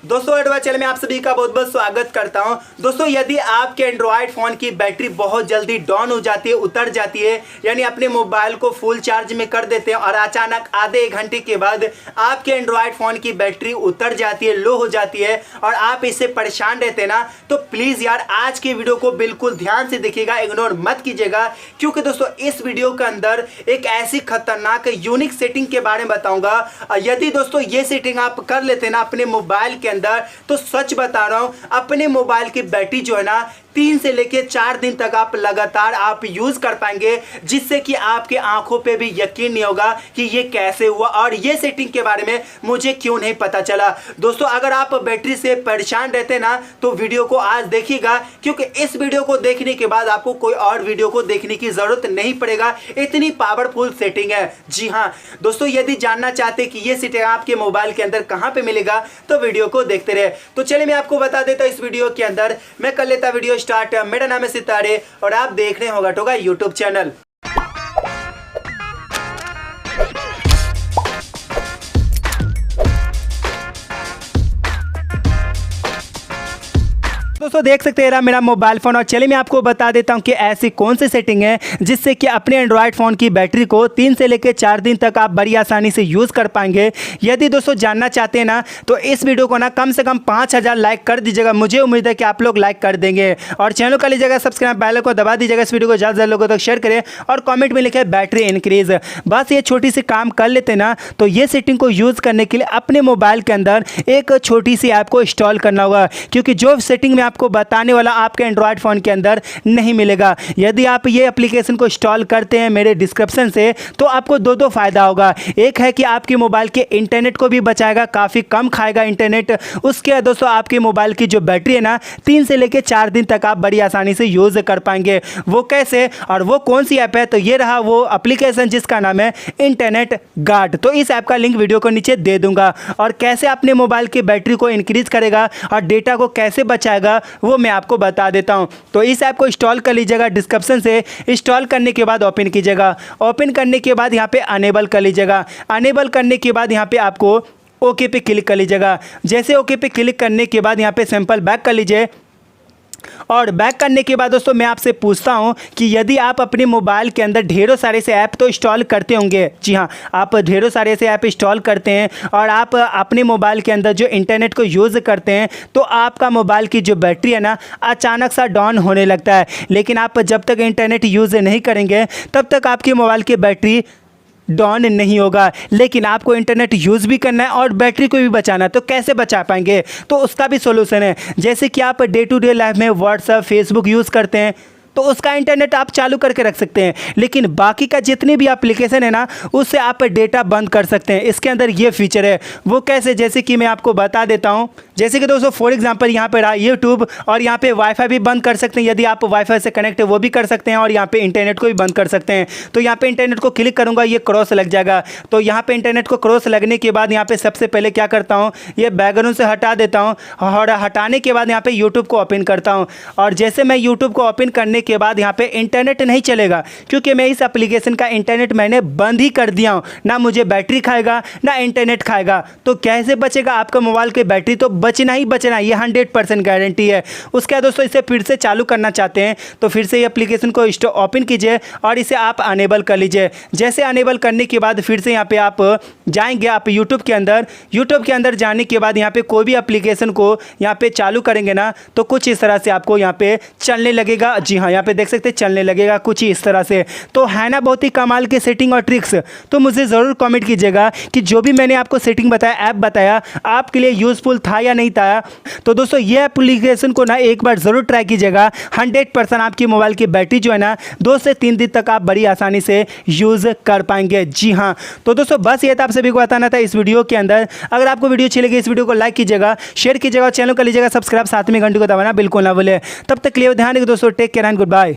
दोस्तों advice channel में आप सभी का बहुत बहुत स्वागत करता हूं। दोस्तों यदि आपके एंड्रॉयड फ़ोन की बैटरी बहुत जल्दी डाउन हो जाती है, उतर जाती है, यानी अपने मोबाइल को फुल चार्ज में कर देते हैं और अचानक आधे एक घंटे के बाद आपके एंड्रॉयड फ़ोन की बैटरी उतर जाती है, लो हो जाती है और आप इससे परेशान रहते हैं ना, तो प्लीज़ यार आज की वीडियो को बिल्कुल ध्यान से देखिएगा, इग्नोर मत कीजिएगा। क्योंकि दोस्तों इस वीडियो के अंदर एक ऐसी खतरनाक यूनिक सेटिंग के बारे में बताऊंगा। यदि दोस्तों ये सेटिंग आप कर लेते हैं ना अपने मोबाइल के अंदर, तो सच बता रहा हूं अपने मोबाइल की बैटरी जो है ना 3 से लेकर 4 दिन तक आप लगातार आप यूज कर पाएंगे, जिससे कि आपके आंखों पे भी यकीन नहीं होगा कि ये कैसे हुआ और ये सेटिंग के बारे में मुझे क्यों नहीं पता चला। दोस्तों अगर आप बैटरी से परेशान रहते हैं ना, तो वीडियो को आज देखिएगा, क्योंकि इस वीडियो को देखने के बाद आपको कोई और वीडियो को देखने की जरूरत नहीं पड़ेगा, इतनी पावरफुल सेटिंग है। जी हाँ दोस्तों, यदि जानना चाहते कि ये सेटिंग आपके मोबाइल के अंदर कहां पे मिलेगा तो वीडियो को देखते रहे। तो चलिए मैं आपको बता देता हूं, इस वीडियो के अंदर मैं कर लेता वीडियो स्टार्ट। मेरा नाम है सितारे और आप देख रहे हैं होगा टोगा यूट्यूब चैनल। दोस्तों देख सकते हैं मेरा मोबाइल फ़ोन, और चलिए मैं आपको बता देता हूं कि ऐसी कौन सी सेटिंग है जिससे कि अपने एंड्रॉयड फ़ोन की बैटरी को 3 से लेकर 4 दिन तक आप बड़ी आसानी से यूज़ कर पाएंगे। यदि दोस्तों जानना चाहते हैं ना, तो इस वीडियो को ना कम से कम 5000 लाइक कर दीजिएगा। मुझे उम्मीद है कि आप लोग लाइक कर देंगे और चैनल कर लीजिएगा सब्सक्राइब, बेल को दबा दीजिएगा। इस वीडियो को ज़्यादा लोगों तक शेयर करें और कॉमेंट में लिखे बैटरी इंक्रीज। बस ये छोटी सी काम कर लेते ना, तो ये सेटिंग को यूज़ करने के लिए अपने मोबाइल के अंदर एक छोटी सी ऐप को इंस्टॉल करना होगा, क्योंकि जो सेटिंग में आपको बताने वाला आपके एंड्रॉयड फ़ोन के अंदर नहीं मिलेगा। यदि आप ये एप्लीकेशन को इंस्टॉल करते हैं मेरे डिस्क्रिप्शन से, तो आपको दो फायदा होगा। एक है कि आपके मोबाइल के इंटरनेट को भी बचाएगा, काफ़ी कम खाएगा इंटरनेट। उसके बाद दोस्तों आपके मोबाइल की जो बैटरी है ना 3 से लेकर 4 दिन तक आप बड़ी आसानी से यूज़ कर पाएंगे। वो कैसे और वो कौन सी ऐप है, तो ये रहा वो एप्लीकेशन जिसका नाम है इंटरनेट गार्ड। तो इस ऐप का लिंक वीडियो को नीचे दे दूंगा। और कैसे अपने मोबाइल की बैटरी को इंक्रीज करेगा और डेटा को कैसे बचाएगा वो मैं आपको बता देता हूं। तो इस ऐप को इंस्टॉल कर लीजिएगा डिस्क्रिप्शन से। इंस्टॉल करने के बाद ओपन कीजिएगा। ओपन करने के बाद यहां पे अनेबल कर लीजिएगा। अनेबल करने के बाद यहां पे आपको ओके पे क्लिक कर लीजिएगा। जैसे ओके पे क्लिक करने के बाद यहां पे सिंपल बैक कर लीजिए। और बैक करने के बाद दोस्तों मैं आपसे पूछता हूं कि यदि आप अपने मोबाइल के अंदर ढेरों सारे से ऐप तो इंस्टॉल करते होंगे। जी हां, आप ढेरों सारे से ऐप इंस्टॉल करते हैं और आप अपने मोबाइल के अंदर जो इंटरनेट को यूज़ करते हैं, तो आपका मोबाइल की जो बैटरी है ना अचानक सा डाउन होने लगता है। लेकिन आप जब तक इंटरनेट यूज़ नहीं करेंगे तब तक आपके मोबाइल की बैटरी डाउन नहीं होगा। लेकिन आपको इंटरनेट यूज़ भी करना है और बैटरी को भी बचाना है, तो कैसे बचा पाएंगे, तो उसका भी सोल्यूशन है। जैसे कि आप डे टू डे लाइफ में व्हाट्सएप फेसबुक यूज़ करते हैं, तो उसका इंटरनेट आप चालू करके रख सकते हैं, लेकिन बाकी का जितनी भी एप्लीकेशन है ना उससे आप डेटा बंद कर सकते हैं। इसके अंदर ये फीचर है। वो कैसे, जैसे कि मैं आपको बता देता हूं। जैसे कि दोस्तों फॉर एग्जांपल यहाँ पे रहा यूट्यूब, और यहाँ पे वाईफाई भी बंद कर सकते हैं। यदि आप वाईफाई से कनेक्ट है वो भी कर सकते हैं, और यहाँ पे इंटरनेट को भी बंद कर सकते हैं। तो यहाँ पे इंटरनेट को क्लिक करूँगा, ये क्रॉस लग जाएगा। तो यहाँ पे इंटरनेट को क्रॉस लगने के बाद यहाँ पे सबसे पहले क्या करता हूँ, ये बैकग्राउंड से हटा देता हूँ और हटाने के बाद यहाँ पे यूट्यूब को ओपन करता हूँ। और जैसे मैं यूट्यूब को ओपन करने के बाद यहाँ पे इंटरनेट नहीं चलेगा, क्योंकि मैं इस एप्लीकेशन का इंटरनेट मैंने बंद ही कर दिया हूँ। ना मुझे बैटरी खाएगा ना इंटरनेट खाएगा। तो कैसे बचेगा आपका मोबाइल की बैटरी, तो बचना ही बचना, ये 100% गारंटी है। उसके बाद दोस्तों इसे फिर से चालू करना चाहते हैं तो फिर से ये एप्लीकेशन को ओपन कीजिए और इसे आप अनेबल कर लीजिए। जैसे अनेबल करने के बाद फिर से यहाँ पे आप जाएंगे आप यूट्यूब के अंदर। यूट्यूब के अंदर जाने के बाद यहाँ पे कोई भी एप्लीकेशन को यहाँ पे चालू करेंगे ना, तो कुछ इस तरह से आपको यहाँ पे चलने लगेगा। जी हाँ, यहाँ पे देख सकते हैं चलने लगेगा कुछ ही इस तरह से। तो है ना बहुत ही कमाल के सेटिंग और ट्रिक्स। तो मुझे ज़रूर कमेंट कीजिएगा कि जो भी मैंने आपको सेटिंग बताया, ऐप बताया, आपके लिए यूज़फुल था या नहीं था। तो दोस्तों ये एप्लीकेशन को ना एक बार ज़रूर ट्राई कीजिएगा। 100% आपकी मोबाइल की बैटरी जो है ना 2 से 3 दिन तक आप बड़ी आसानी से यूज़ कर पाएंगे। जी हाँ, तो दोस्तों बस ये था आप सभी को बताना था इस वीडियो के अंदर। अगर आपको वीडियो अच्छी लगी इस वीडियो को लाइक कीजिएगा, शेयर कीजिएगा और चैनल कर लीजिएगा सब्सक्राइब, साथ में घंटी को दबाना बिल्कुल ना भूले। तब तक के लिए ध्यान रखिए दोस्तों, take care and good bye.